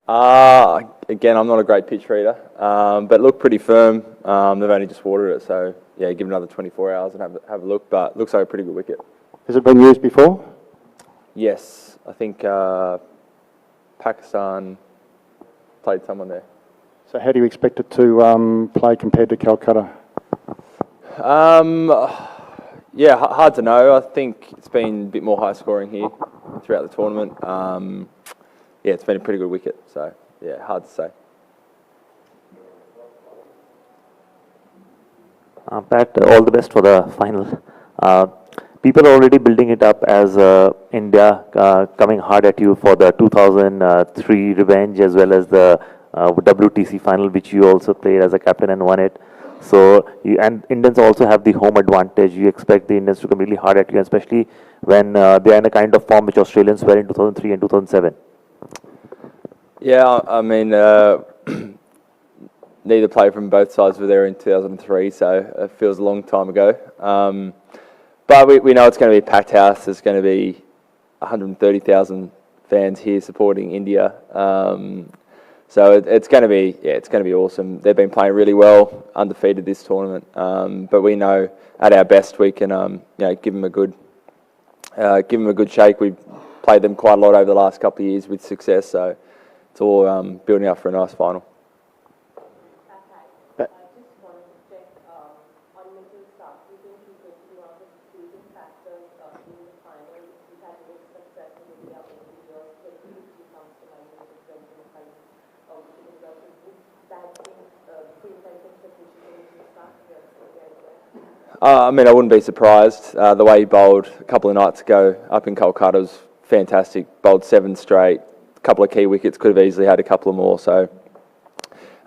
Again, I'm not a great pitch reader, but looked pretty firm. They've only just watered it, so yeah, give it another 24 hours and have a look. But looks like a pretty good wicket. Has it been used before? Yes, I think Pakistan played someone there. So how do you expect it to play compared to Calcutta? Yeah, hard to know. I think it's been a bit more high scoring here throughout the tournament. Yeah, it's been a pretty good wicket, so yeah, hard to say. Pat, all the best for the final. People are already building it up as India coming hard at you for the 2003 revenge as well as the WTC final, which you also played as a captain and won it. So, and Indians also have the home advantage. You expect the Indians to come really hard at you, especially when they are in a kind of form which Australians were in 2003 and 2007. Yeah, I mean, neither player from both sides were there in 2003, so it feels a long time ago. But we know it's going to be a packed house. There's going to be 130,000 fans here supporting India. So it's going to be awesome. They've been playing really well, undefeated this tournament. But we know at our best we can give them a good shake. We've played them quite a lot over the last couple of years with success. So it's all building up for a nice final. I mean, I wouldn't be surprised. The way he bowled a couple of nights ago up in Kolkata was fantastic. Bowled 7 straight, a couple of key wickets, could have easily had a couple of more. So,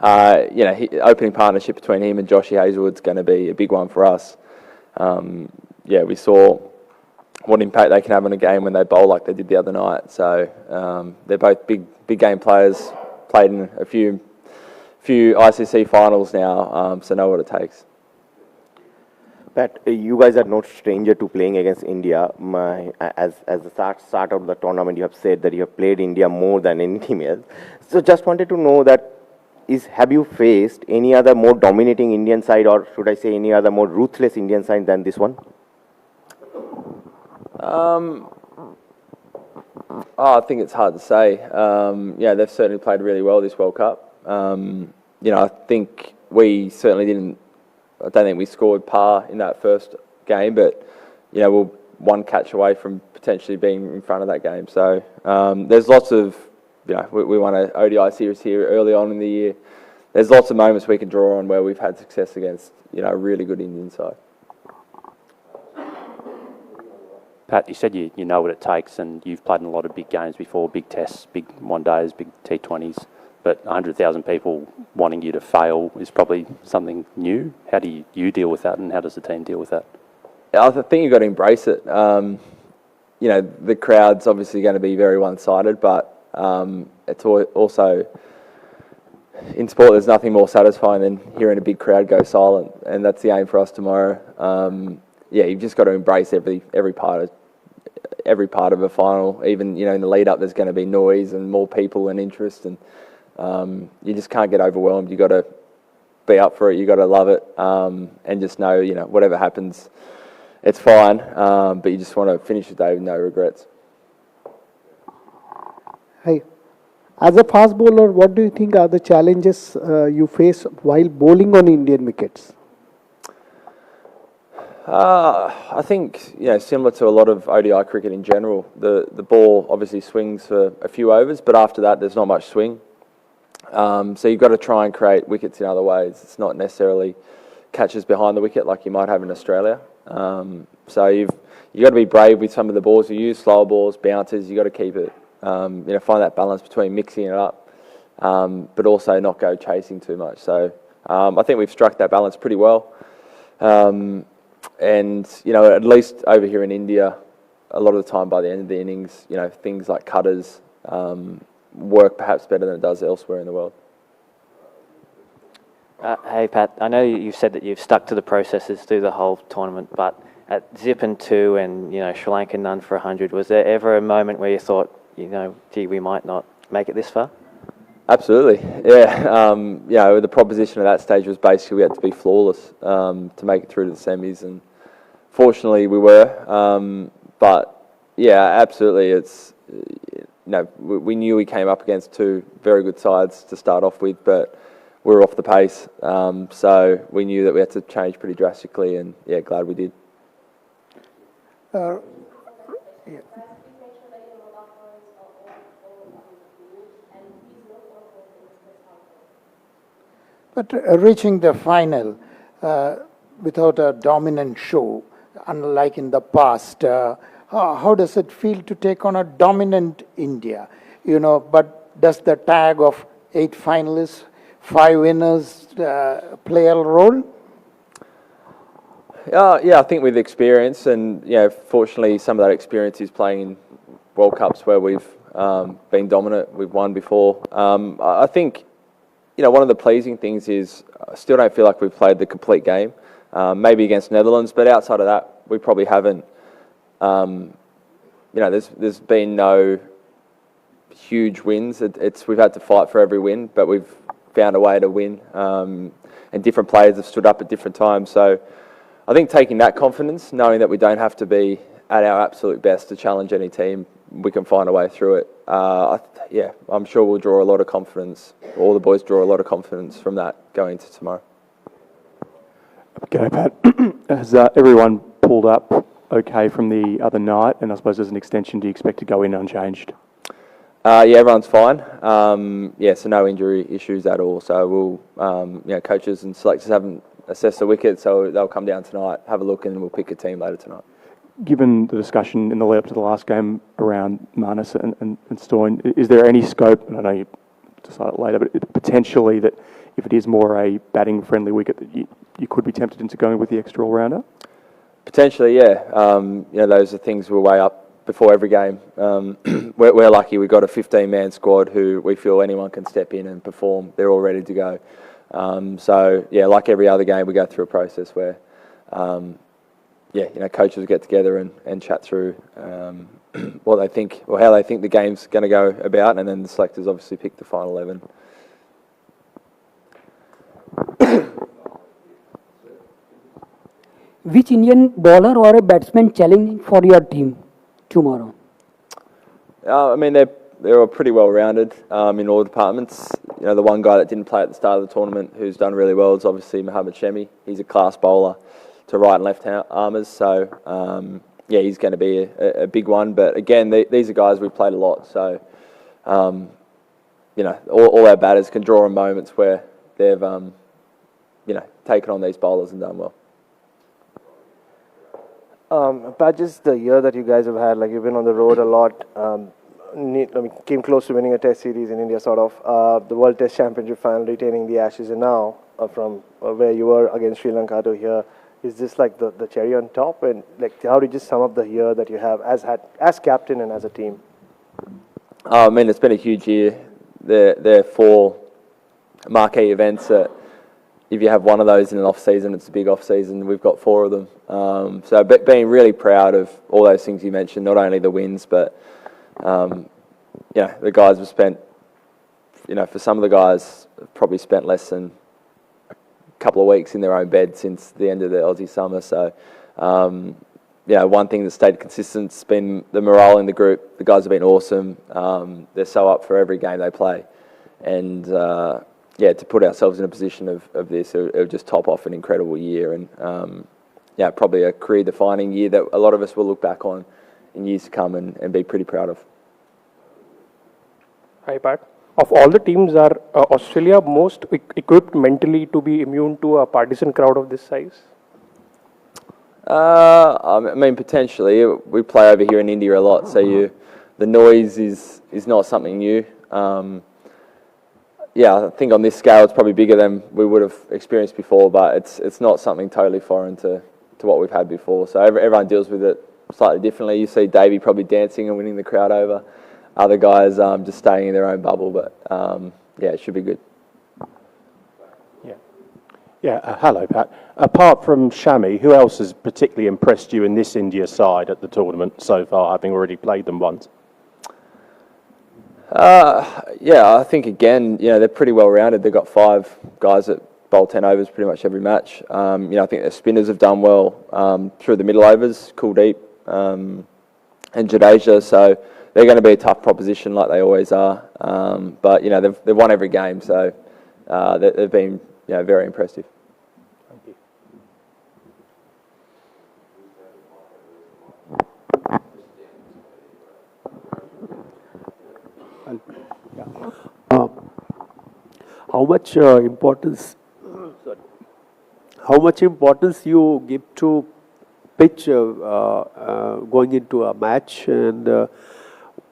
opening partnership between him and Joshy Hazlewood's going to be a big one for us. We saw what impact they can have on a game when they bowl like they did the other night. So they're both big game players. Played in a few ICC finals now, so know what it takes. Pat, you guys are no stranger to playing against India. As the start of the tournament, you have said that you have played India more than any team else. So just wanted to know that have you faced any other more dominating Indian side, or should I say any other more ruthless Indian side than this one? I think it's hard to say. They've certainly played really well this World Cup. I think we certainly I don't think we scored par in that first game, but we're one catch away from potentially being in front of that game. So there's lots of, we won an ODI series here early on in the year. There's lots of moments we can draw on where we've had success against, a really good Indian side. Pat, you said you know what it takes, and you've played in a lot of big games before, big tests, big one-days, big T20s. But 100,000 people wanting you to fail is probably something new. How do you deal with that, and how does the team deal with that? I think you've got to embrace it. The crowd's obviously going to be very one-sided, but it's also, in sport, there's nothing more satisfying than hearing a big crowd go silent, and that's the aim for us tomorrow. You've just got to embrace every part of a final. Even in the lead-up, there's going to be noise and more people and interest, and you just can't get overwhelmed. You've got to be up for it. You've got to love it, and just know, whatever happens, it's fine. But you just want to finish the day with no regrets. Hi. As a fast bowler, what do you think are the challenges you face while bowling on Indian wickets? I think, similar to a lot of ODI cricket in general, the ball obviously swings for a few overs, but after that there's not much swing. So you've got to try and create wickets in other ways. It's not necessarily catches behind the wicket like you might have in Australia. So you've got to be brave with some of the balls you use, slower balls, bouncers. You've got to keep it, find that balance between mixing it up, but also not go chasing too much. So I think we've struck that balance pretty well. And, at least over here in India, a lot of the time by the end of the innings, things like cutters work perhaps better than it does elsewhere in the world. Hey, Pat, I know you've said that you've stuck to the processes through the whole tournament, but at Zip and 2 and, Sri Lanka none for 100, was there ever a moment where you thought, gee, we might not make it this far? Absolutely, yeah. The proposition at that stage was basically we had to be flawless to make it through to the semis, and fortunately we were. But yeah, absolutely, it's we knew we came up against two very good sides to start off with, but we were off the pace, so we knew that we had to change pretty drastically, and yeah, glad we did. But reaching the final without a dominant show, unlike in the past, how does it feel to take on a dominant India? But does the tag of 8 finalists, 5 winners play a role? Yeah, I think with experience, and fortunately some of that experience is playing in World Cups where we've been dominant, we've won before. I think one of the pleasing things is I still don't feel like we've played the complete game, maybe against Netherlands, but outside of that, we probably haven't. There's been no huge wins. We've had to fight for every win, but we've found a way to win, and different players have stood up at different times. So I think taking that confidence, knowing that we don't have to be at our absolute best to challenge any team, we can find a way through it. I'm sure we'll draw a lot of confidence. All the boys draw a lot of confidence from that going into tomorrow. Okay, Pat. Has everyone pulled up okay from the other night? And I suppose as an extension, do you expect to go in unchanged? Everyone's fine. So no injury issues at all. So we'll, coaches and selectors haven't assessed the wicket, so they'll come down tonight, have a look, and we'll pick a team later tonight. Given the discussion in the lead up to the last game around Marnus and Stoyne, is there any scope, and I know you decide it later, but potentially that if it is more a batting-friendly wicket, that you could be tempted into going with the extra all-rounder? Potentially, yeah. Those are things we'll weigh up before every game. We're lucky we've got a 15-man squad who we feel anyone can step in and perform. They're all ready to go. Like every other game, we go through a process where coaches get together and chat through what they think or how they think the game's going to go about, and then the selectors obviously pick the final 11. Which Indian bowler or a batsman challenging for your team tomorrow? They're all pretty well rounded in all departments. The one guy that didn't play at the start of the tournament who's done really well is obviously Mohammad Shemi. He's a class bowler to right and left armers, so he's going to be a big one. But again, these are guys we've played a lot, so all our batters can draw on moments where they've taken on these bowlers and done well. Pat, just the year that you guys have had, like you've been on the road a lot, came close to winning a test series in India, sort of, the World Test Championship final, retaining the Ashes, and now from where you were against Sri Lanka to here, is this like the cherry on top? And like, how do you just sum up the year that you have as captain and as a team? It's been a huge year. There are 4 marquee events that if you have one of those in an off-season, it's a big off-season. We've got 4 of them. So being really proud of all those things you mentioned, not only the wins, but, the guys have spent, for some of the guys, have probably spent less than a couple of weeks in their own bed since the end of the Aussie summer. So, one thing that stayed consistent has been the morale in the group. The guys have been awesome. They're so up for every game they play. And, to put ourselves in a position of this, it would just top off an incredible year, and probably a career-defining year that a lot of us will look back on in years to come and be pretty proud of. Hi, Pat. Of all the teams, are Australia most equipped mentally to be immune to a partisan crowd of this size? Potentially. We play over here in India a lot, so the noise is not something new. I think on this scale it's probably bigger than we would have experienced before, but it's not something totally foreign to what we've had before. So everyone deals with it slightly differently. You see Davey probably dancing and winning the crowd over. Other guys just staying in their own bubble, but it should be good. Hello, Pat. Apart from Shami, who else has particularly impressed you in this India side at the tournament so far, having already played them once? Yeah, I think again, they're pretty well rounded. They've got 5 guys that bowl 10 overs pretty much every match. I think their spinners have done well through the middle overs, Kuldeep and Jadeja. So they're going to be a tough proposition like they always are. But they've won every game, so they've been very impressive. How much importance? How much importance you give to pitch going into a match, and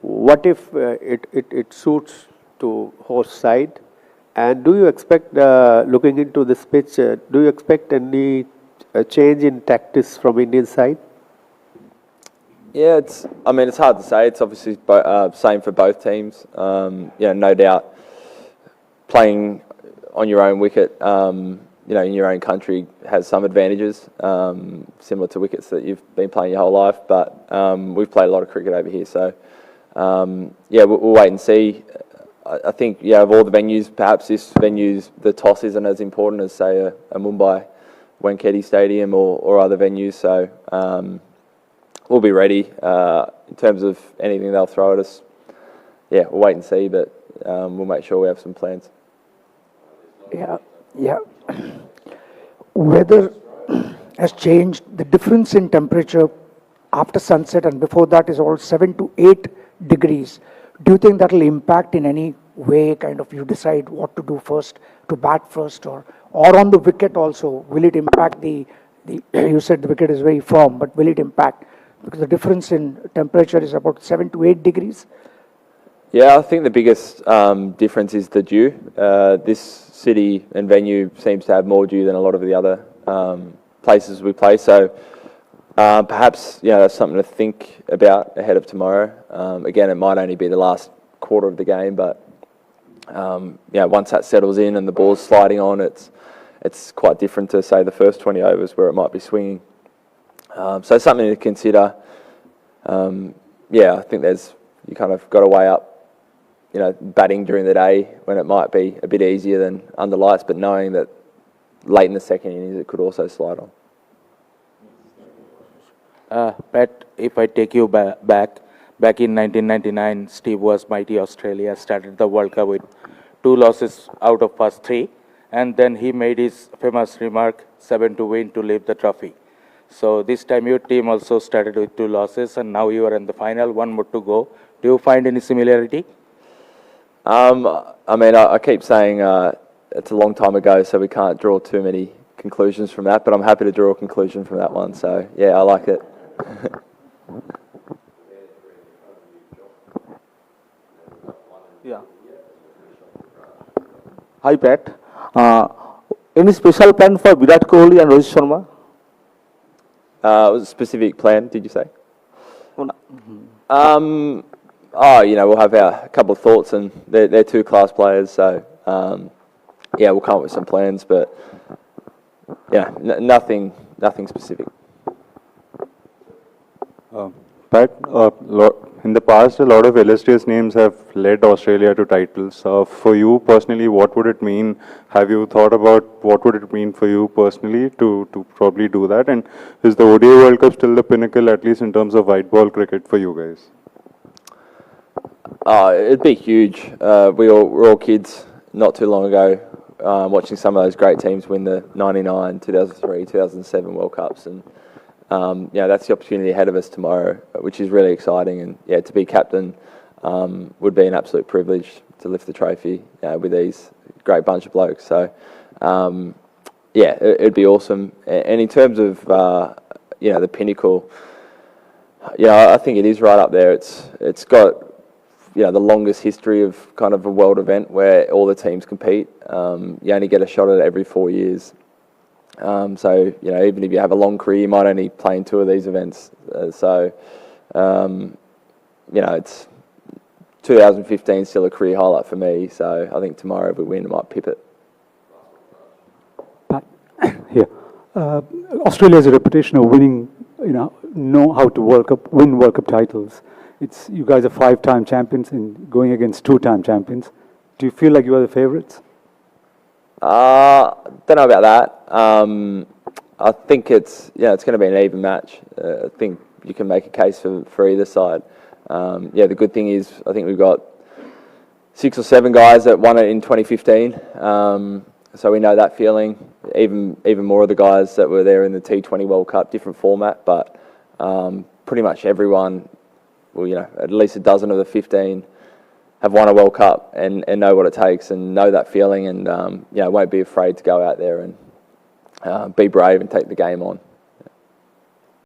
what if it suits to horse side? And do you expect, looking into this pitch, do you expect any change in tactics from Indian side? Yeah, it's hard to say. It's obviously same for both teams. No doubt, playing on your own wicket, in your own country has some advantages, similar to wickets that you've been playing your whole life. But we've played a lot of cricket over here, so we'll wait and see. I think, of all the venues, perhaps this venue's, the toss isn't as important as, say, a Mumbai Wankhede Stadium or other venues. So we'll be ready in terms of anything they'll throw at us. Yeah, we'll wait and see, but we'll make sure we have some plans. Yeah. Weather has changed. The difference in temperature after sunset and before that is all 7 to 8 degrees. Do you think that will impact in any way, kind of you decide what to do first, to bat first, or on the wicket also? Will it impact you said the wicket is very firm, but will it impact? Because the difference in temperature is about 7 to 8 degrees. Yeah, I think the biggest difference is the dew. This city and venue seems to have more dew than a lot of the other places we play. So perhaps that's something to think about ahead of tomorrow. Again, it might only be the last quarter of the game, but once that settles in and the ball's sliding on, it's quite different to, say, the first 20 overs where it might be swinging. So something to consider. I think you kind of got to weigh up, batting during the day when it might be a bit easier than under lights, but knowing that late in the second innings it could also slide on. Pat, if I take you back in 1999, Steve was mighty Australia, started the World Cup with 2 losses out of first 3, and then he made his famous remark, 7 to win to lift the trophy. So this time your team also started with 2 losses, and now you are in the final, 1 more to go. Do you find any similarity? I keep saying it's a long time ago, so we can't draw too many conclusions from that, but I'm happy to draw a conclusion from that one. So, yeah, I like it. Yeah. Hi, Pat. Any special plan for Virat Kohli and Rohit Sharma? Was it a specific plan, did you say? We'll have a couple of thoughts, and they're 2 class players, so we'll come up with some plans, but nothing specific. Pat, in the past, a lot of illustrious names have led Australia to titles. For you personally, what would it mean? Have you thought about what would it mean for you personally to probably do that? And is the ODI World Cup still the pinnacle, at least in terms of white ball cricket for you guys? It'd be huge. We were all kids not too long ago, watching some of those great teams win the 99, 2003, 2007 World Cups, and that's the opportunity ahead of us tomorrow, which is really exciting. And to be captain would be an absolute privilege to lift the trophy with these great bunch of blokes. So it'd be awesome. And in terms of the pinnacle, I think it is right up there. It's got the longest history of kind of a world event where all the teams compete. You only get a shot at it every 4 years. So, even if you have a long career, you might only play in 2 of these events. It's 2015 still a career highlight for me. So I think tomorrow if we win, I might pip it. Australia has a reputation of winning, know how to win World Cup titles. It's you guys are 5-time champions and going against 2-time champions. Do you feel like you are the favourites? Don't know about that. I think it's going to be an even match. I think you can make a case for either side. The good thing is I think we've got 6 or 7 guys that won it in 2015. So we know that feeling. Even more of the guys that were there in the T20 World Cup, different format, but pretty much everyone, well, at least a dozen of the 15 have won a World Cup and know what it takes and know that feeling and won't be afraid to go out there and be brave and take the game on.